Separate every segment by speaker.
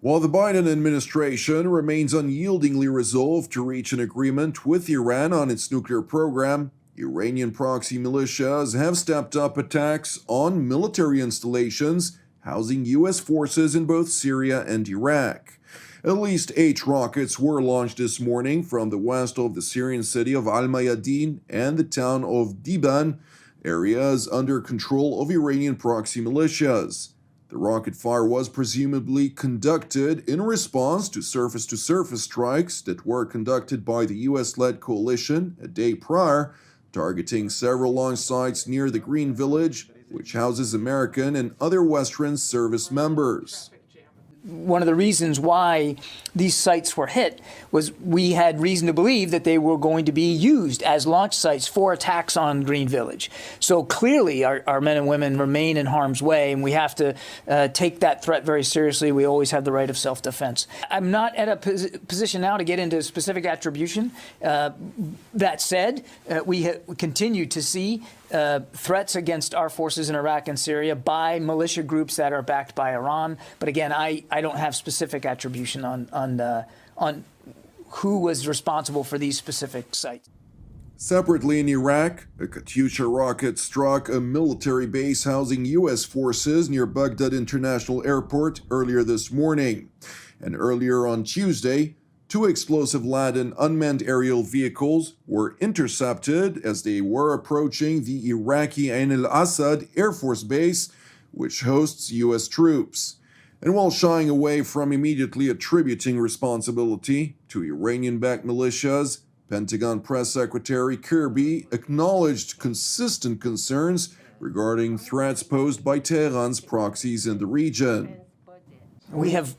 Speaker 1: While the Biden administration remains unyieldingly resolved to reach an agreement with Iran on its nuclear program, Iranian proxy militias have stepped up attacks on military installations housing U.S. forces in both Syria and Iraq. At least 8 rockets were launched this morning from the west of the Syrian city of Al-Mayadin and the town of Diban, areas under control of Iranian proxy militias. The rocket fire was presumably conducted in response to surface-to-surface strikes that were conducted by the U.S.-led coalition a day prior, targeting several launch sites near the Green Village, which houses American and other Western service members.
Speaker 2: One of the reasons why these sites were hit was we had reason to believe that they were going to be used as launch sites for attacks on Green Village. So clearly our men and women remain in harm's way, and we have to take that threat very seriously. We always have the right of self-defense. I'm not at a position now to get into specific attribution. That said, we continue to see threats against our forces in Iraq and Syria by militia groups that are backed by Iran. But again, I don't have specific attribution on who was responsible for these specific sites.
Speaker 1: Separately in Iraq, a Katyusha rocket struck a military base housing U.S. forces near Baghdad International Airport earlier this morning. And earlier on Tuesday, 2 explosive-laden unmanned aerial vehicles were intercepted as they were approaching the Iraqi Ain al-Assad Air Force Base, which hosts U.S. troops. And while shying away from immediately attributing responsibility to Iranian-backed militias, Pentagon Press Secretary Kirby acknowledged consistent concerns regarding threats posed by Tehran's proxies in the region.
Speaker 2: We have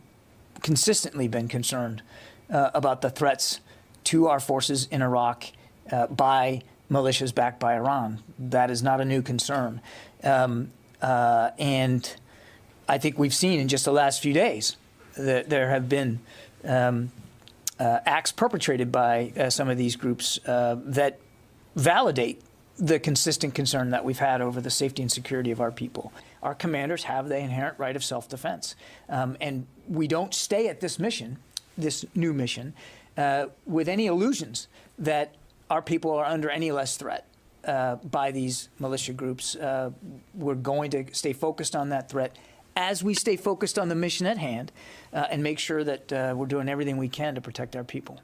Speaker 2: consistently been concerned about the threats to our forces in Iraq by militias backed by Iran. That is not a new concern. And I think we've seen in just the last few days that there have been acts perpetrated by some of these groups that validate the consistent concern that we've had over the safety and security of our people. Our commanders have the inherent right of self-defense. And we don't stay at this mission, this new mission, with any illusions that our people are under any less threat by these militia groups. We're going to stay focused on that threat as we stay focused on the mission at hand and make sure that we're doing everything we can to protect our people.